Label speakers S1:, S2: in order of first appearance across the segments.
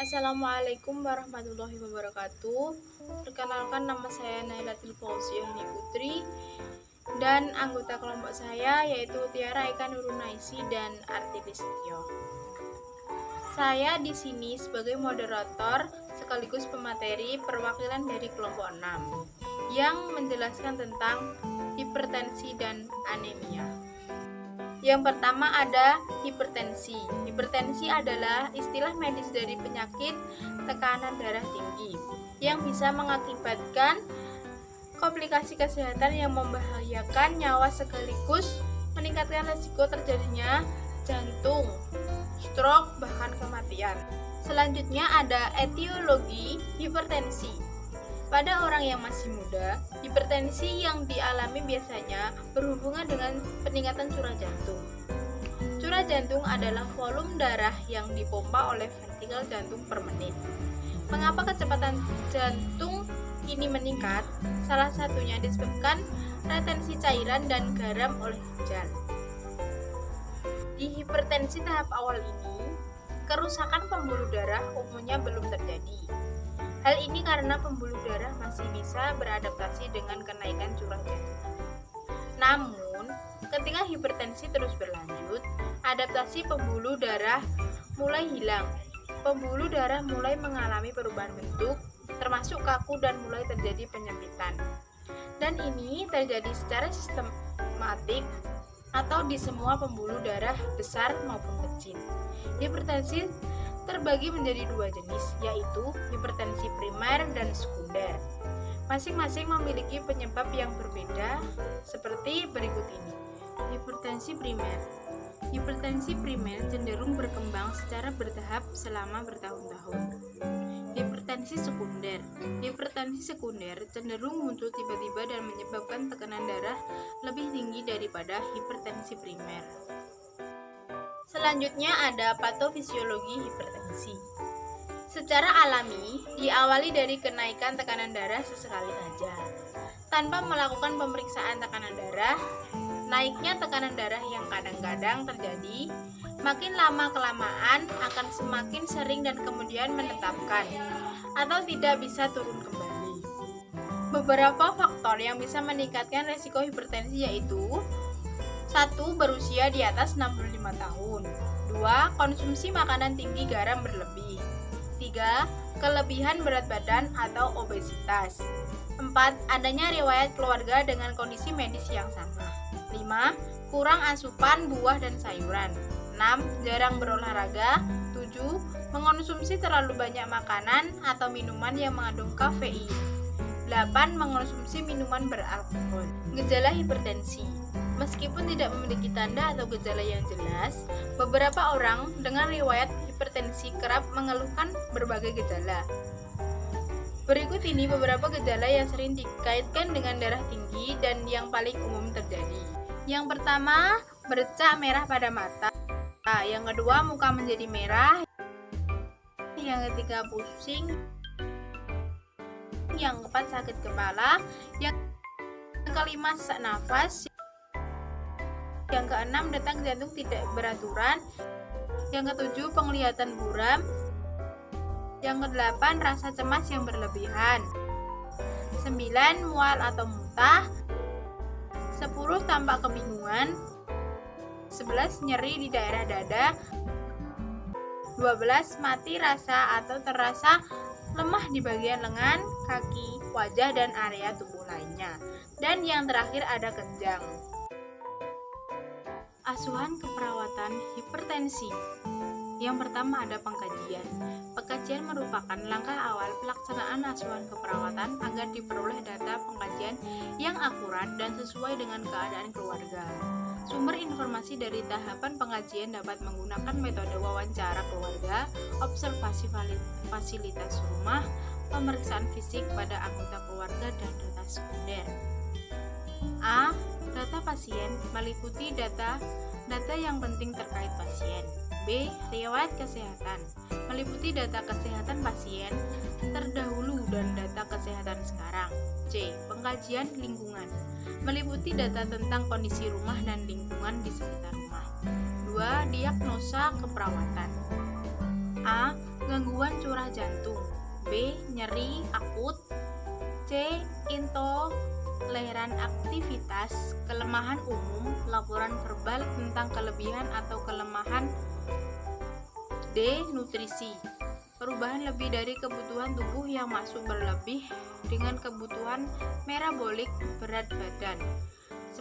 S1: Assalamualaikum warahmatullahi wabarakatuh. Perkenalkan, nama saya Nailatul Fauziah Putri dan anggota kelompok saya yaitu Tiara Eka Nurunaisi dan Arti Listio. Saya di sini sebagai moderator sekaligus pemateri perwakilan dari kelompok 6 yang menjelaskan tentang hipertensi dan anemia. Yang pertama ada hipertensi. Hipertensi adalah istilah medis dari penyakit tekanan darah tinggi yang bisa mengakibatkan komplikasi kesehatan yang membahayakan nyawa sekaligus meningkatkan risiko terjadinya jantung, stroke, bahkan kematian. Selanjutnya ada etiologi hipertensi. Pada orang yang masih muda, hipertensi yang dialami biasanya berhubungan dengan peningkatan curah jantung. Curah jantung adalah volume darah yang dipompa oleh ventrikel jantung per menit. Mengapa kecepatan jantung ini meningkat? Salah satunya disebabkan retensi cairan dan garam oleh ginjal. Di hipertensi tahap awal ini, kerusakan pembuluh darah umumnya belum terjadi. Hal ini karena pembuluh darah masih bisa beradaptasi dengan kenaikan curah jantung. Namun, ketika hipertensi terus berlanjut, adaptasi pembuluh darah mulai hilang. Pembuluh darah mulai mengalami perubahan bentuk, termasuk kaku dan mulai terjadi penyempitan. Dan ini terjadi secara sistematik atau di semua pembuluh darah besar maupun kecil. Hipertensi terbagi menjadi dua jenis, yaitu hipertensi primer dan sekunder. Masing-masing memiliki penyebab yang berbeda seperti berikut ini. Hipertensi primer. Hipertensi primer cenderung berkembang secara bertahap selama bertahun-tahun. Hipertensi sekunder. Hipertensi sekunder cenderung muncul tiba-tiba dan menyebabkan tekanan darah lebih tinggi daripada hipertensi primer. Selanjutnya ada patofisiologi hipertensi. Secara alami, diawali dari kenaikan tekanan darah sesekali saja. Tanpa melakukan pemeriksaan tekanan darah, naiknya tekanan darah yang kadang-kadang terjadi, makin lama-kelamaan akan semakin sering dan kemudian menetapkan, atau tidak bisa turun kembali. Beberapa faktor yang bisa meningkatkan risiko hipertensi yaitu 1. Berusia di atas 65 tahun. 2. Konsumsi makanan tinggi garam berlebih. 3. Kelebihan berat badan atau obesitas. 4. Adanya riwayat keluarga dengan kondisi medis yang sama. 5. Kurang asupan buah dan sayuran. 6. Jarang berolahraga. 7. Mengonsumsi terlalu banyak makanan atau minuman yang mengandung kafein. 8. Mengonsumsi minuman beralkohol. Gejala hipertensi. Meskipun tidak memiliki tanda atau gejala yang jelas, beberapa orang dengan riwayat hipertensi kerap mengeluhkan berbagai gejala. Berikut ini beberapa gejala yang sering dikaitkan dengan darah tinggi dan yang paling umum terjadi. Yang pertama, bercak merah pada mata. Yang kedua, muka menjadi merah. Yang ketiga, pusing. Yang keempat, sakit kepala. Yang kelima, sesak nafas. Yang keenam, detak jantung tidak beraturan. Yang ketujuh, penglihatan buram. Yang kedelapan, rasa cemas yang berlebihan. 9. Mual atau muntah. 10. Tampak kebingungan. 11. Nyeri di daerah dada. 12. Mati rasa atau terasa lemah di bagian lengan, kaki, wajah, dan area tubuh lainnya. Dan yang terakhir ada kejang. Asuhan keperawatan hipertensi. Yang pertama ada pengkajian. Pengkajian merupakan langkah awal pelaksanaan asuhan keperawatan agar diperoleh data pengkajian yang akurat dan sesuai dengan keadaan keluarga. Sumber informasi dari tahapan pengkajian dapat menggunakan metode wawancara keluarga, observasi fasilitas rumah, pemeriksaan fisik pada anggota keluarga, dan data sekunder. A. Data pasien meliputi data yang penting terkait pasien. B. Riwayat kesehatan meliputi data kesehatan pasien terdahulu dan data kesehatan sekarang. C. Pengkajian lingkungan meliputi data tentang kondisi rumah dan lingkungan di sekitar rumah. 2. Diagnosa keperawatan. A. gangguan curah jantung. B. Nyeri akut. C. Intoleran aktivitas, kelemahan umum, laporan verbal tentang kelebihan atau kelemahan. D. Nutrisi, perubahan lebih dari kebutuhan tubuh yang masuk berlebih dengan kebutuhan metabolik berat badan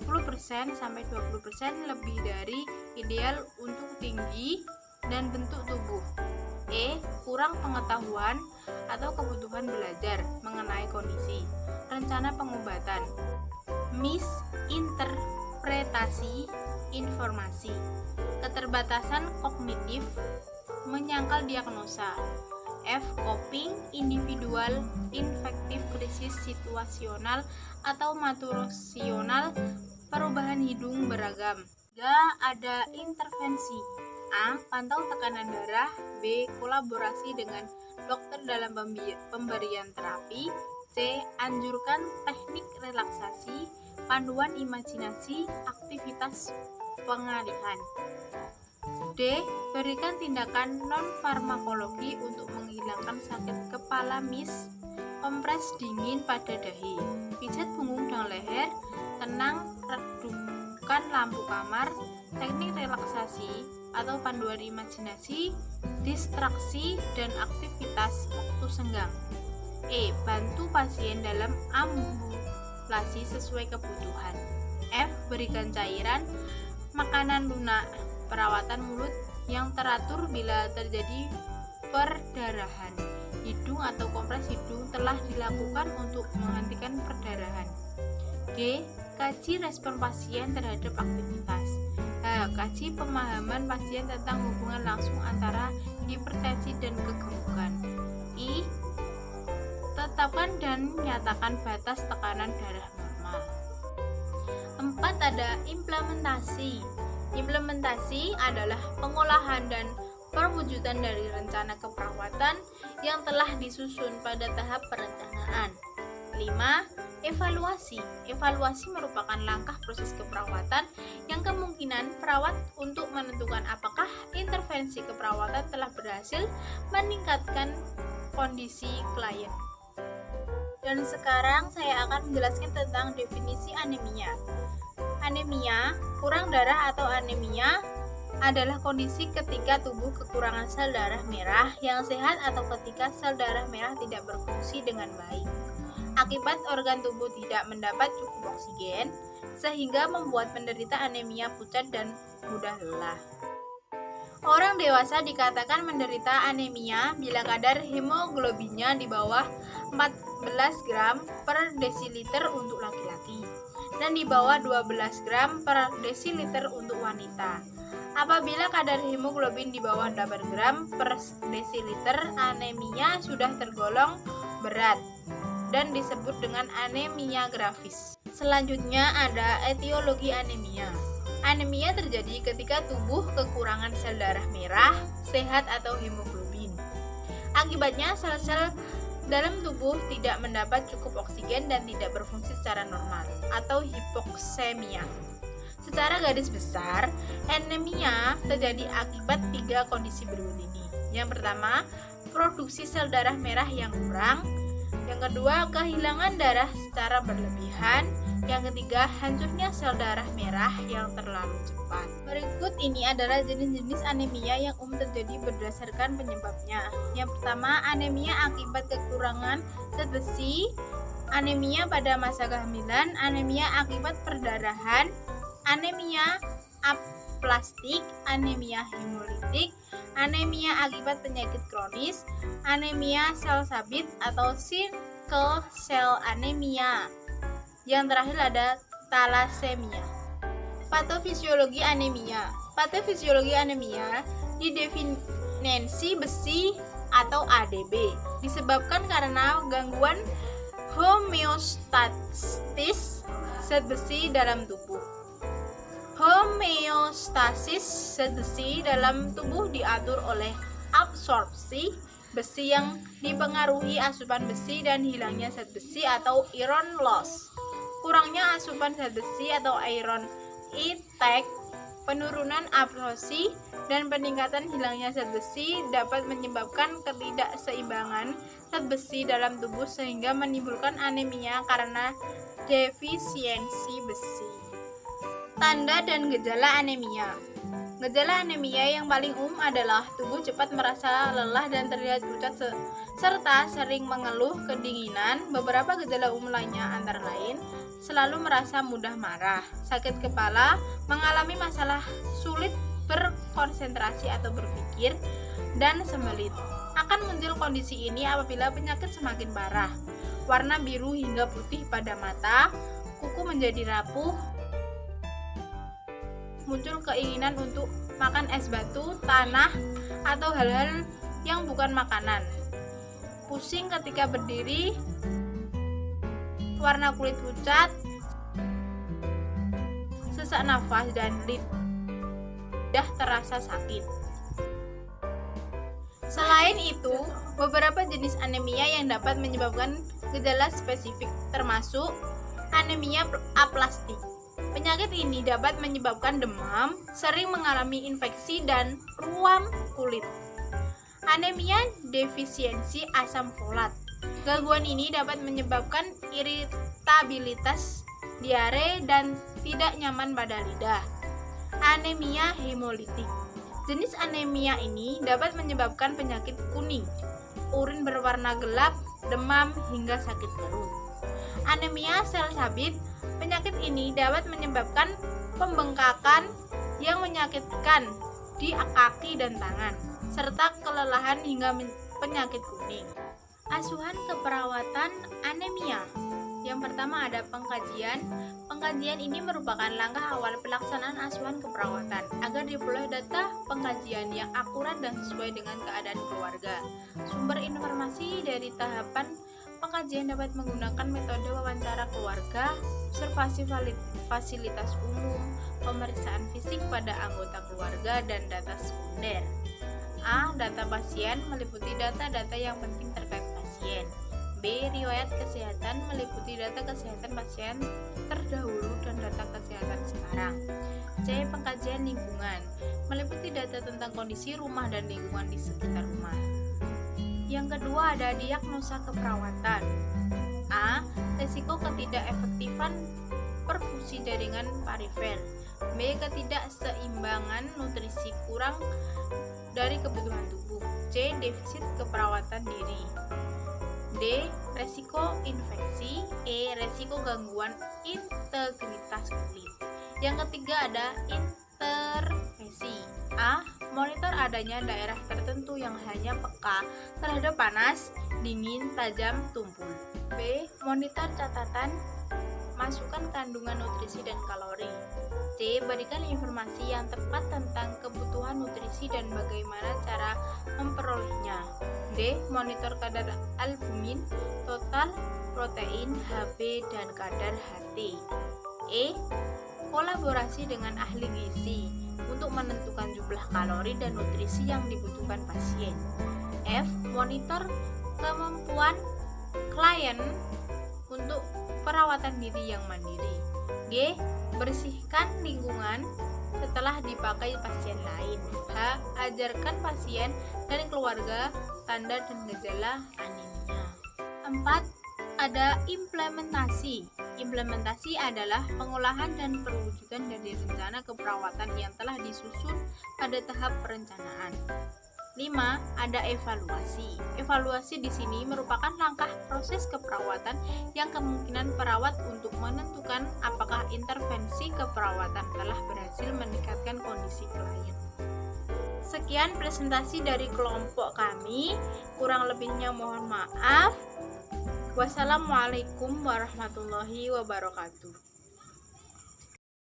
S1: 10% sampai 20% lebih dari ideal untuk tinggi dan bentuk tubuh. E. Kurang pengetahuan atau kebutuhan belajar mengenai kondisi. Rencana pengobatan. Misinterpretasi informasi. Keterbatasan kognitif, menyangkal diagnosa. F. Coping, individual, infektif, krisis situasional atau maturasional, perubahan hidung beragam. Ada intervensi. A. Pantau tekanan darah. B. Kolaborasi dengan dokter dalam pemberian terapi. C. Anjurkan teknik relaksasi, panduan imajinasi, aktivitas pengalihan. D. Berikan tindakan non-farmakologi untuk menghilangkan sakit kepala kompres dingin pada dahi, pijat punggung dan leher, tenang, redupkan lampu kamar, teknik relaksasi atau panduan imajinasi, distraksi, dan aktivitas waktu senggang. E. Bantu pasien dalam ambulasi sesuai kebutuhan. F. Berikan cairan, makanan lunak, perawatan mulut yang teratur bila terjadi perdarahan hidung atau kompres hidung telah dilakukan untuk menghentikan perdarahan. G. Kaji respon pasien terhadap aktivitas. H. Kaji pemahaman pasien tentang hubungan langsung antara hipertensi dan kegemukan. I. Tetapkan dan nyatakan batas tekanan darah normal. 4. Ada implementasi. Implementasi adalah pengolahan dan perwujudan dari rencana keperawatan yang telah disusun pada tahap perencanaan. 5. Evaluasi. Evaluasi merupakan langkah proses keperawatan yang kemungkinan perawat untuk menentukan apakah intervensi keperawatan telah berhasil meningkatkan kondisi klien. Dan sekarang saya akan menjelaskan tentang definisi anemia. Anemia, kurang darah atau anemia adalah kondisi ketika tubuh kekurangan sel darah merah yang sehat atau ketika sel darah merah tidak berfungsi dengan baik akibat organ tubuh tidak mendapat cukup oksigen sehingga membuat penderita anemia pucat dan mudah lelah. Orang dewasa dikatakan menderita anemia bila kadar hemoglobinnya di bawah 14 gram per desiliter untuk laki-laki dan di bawah 12 gram per desiliter untuk wanita. Apabila kadar hemoglobin di bawah 8 gram per desiliter, anemia sudah tergolong berat dan disebut dengan anemia grafis. Selanjutnya ada etiologi anemia. Anemia terjadi ketika tubuh kekurangan sel darah merah sehat atau hemoglobin. Akibatnya sel-sel dalam tubuh tidak mendapat cukup oksigen dan tidak berfungsi secara normal atau hipoksemia. Secara garis besar, anemia terjadi akibat 3 kondisi berikut ini. Yang pertama, produksi sel darah merah yang kurang. Yang kedua, kehilangan darah secara berlebihan. Yang ketiga, hancurnya sel darah merah yang terlalu cepat. Berikut ini adalah jenis-jenis anemia yang umum terjadi berdasarkan penyebabnya. Yang pertama, anemia akibat kekurangan zat besi, anemia pada masa kehamilan, anemia akibat perdarahan, anemia aplastik, anemia hemolitik, anemia akibat penyakit kronis, anemia sel sabit atau sickle cell anemia. Yang terakhir ada thalassemia. Patofisiologi anemia. Patofisiologi anemia didefinisi besi atau ADB disebabkan karena gangguan homeostatis zat besi dalam tubuh. Homeostasis zat besi dalam tubuh diatur oleh absorpsi besi yang dipengaruhi asupan besi dan hilangnya zat besi atau iron loss. Kurangnya asupan zat besi atau iron intake Penurunan absorpsi dan peningkatan hilangnya zat besi dapat menyebabkan ketidakseimbangan zat besi dalam tubuh sehingga menimbulkan anemia karena defisiensi besi. Tanda dan gejala anemia. Gejala anemia yang paling umum adalah tubuh cepat merasa lelah dan terlihat pucat serta sering mengeluh kedinginan. Beberapa gejala umum lainnya antara lain selalu merasa mudah marah, sakit kepala, mengalami masalah sulit berkonsentrasi atau berpikir, dan sembelit. Akan muncul kondisi ini apabila penyakit semakin parah. Warna biru hingga putih pada mata, kuku menjadi rapuh, muncul keinginan untuk makan es batu, tanah, atau hal-hal yang bukan makanan. Pusing ketika berdiri, warna kulit pucat, sesak nafas, dan lidah terasa sakit. Selain itu, beberapa jenis anemia yang dapat menyebabkan gejala spesifik termasuk anemia aplastik. Penyakit ini dapat menyebabkan demam, sering mengalami infeksi, dan ruam kulit. Anemia defisiensi asam folat. Gangguan ini dapat menyebabkan iritabilitas, diare, dan tidak nyaman pada lidah. Anemia hemolitik. Jenis anemia ini dapat menyebabkan penyakit kuning, urin berwarna gelap, demam, hingga sakit perut. Anemia sel sabit. Penyakit ini dapat menyebabkan pembengkakan yang menyakitkan di kaki dan tangan, serta kelelahan hingga penyakit kuning. Asuhan keperawatan anemia. Yang pertama ada pengkajian. Pengkajian ini merupakan langkah awal pelaksanaan asuhan keperawatan agar diperoleh data pengkajian yang akurat dan sesuai dengan keadaan keluarga. Sumber informasi dari tahapan pengkajian dapat menggunakan metode wawancara keluarga, observasi fasilitas umum, pemeriksaan fisik pada anggota keluarga, dan data sekunder. A. Data pasien meliputi data-data yang penting terkait pasien. B. Riwayat kesehatan meliputi data kesehatan pasien terdahulu dan data kesehatan sekarang. C. Pengkajian lingkungan meliputi data tentang kondisi rumah dan lingkungan di sekitar rumah. Yang kedua ada diagnosa keperawatan. A. Risiko ketidakefektifan perfusi jaringan perifer. B. Ketidakseimbangan nutrisi kurang dari kebutuhan tubuh. C. Defisit keperawatan diri. D. Resiko infeksi. E. Resiko gangguan integritas kulit. Yang ketiga ada intervensi. A. Monitor adanya daerah tertentu yang hanya peka terhadap panas, dingin, tajam, tumpul. B. Monitor catatan, masukkan kandungan nutrisi dan kalori. C. Berikan informasi yang tepat tentang kebutuhan nutrisi dan bagaimana cara memperolehnya. D. Monitor kadar albumin, total protein, HB, dan kadar HT. E. Kolaborasi dengan ahli gizi untuk menentukan jumlah kalori dan nutrisi yang dibutuhkan pasien. F. Monitor kemampuan klien untuk perawatan diri yang mandiri. G. Bersihkan lingkungan setelah dipakai pasien lain. H. Ajarkan pasien dan keluarga tanda dan gejala anemia. 4. Ada implementasi. Implementasi adalah pengolahan dan perwujudan dari rencana keperawatan yang telah disusun pada tahap perencanaan. 5. Ada evaluasi. Evaluasi di sini merupakan langkah proses keperawatan yang kemungkinan perawat untuk menentukan apakah intervensi keperawatan telah berhasil meningkatkan kondisi klien. Sekian presentasi dari kelompok kami, kurang lebihnya mohon maaf. Wassalamualaikum warahmatullahi wabarakatuh.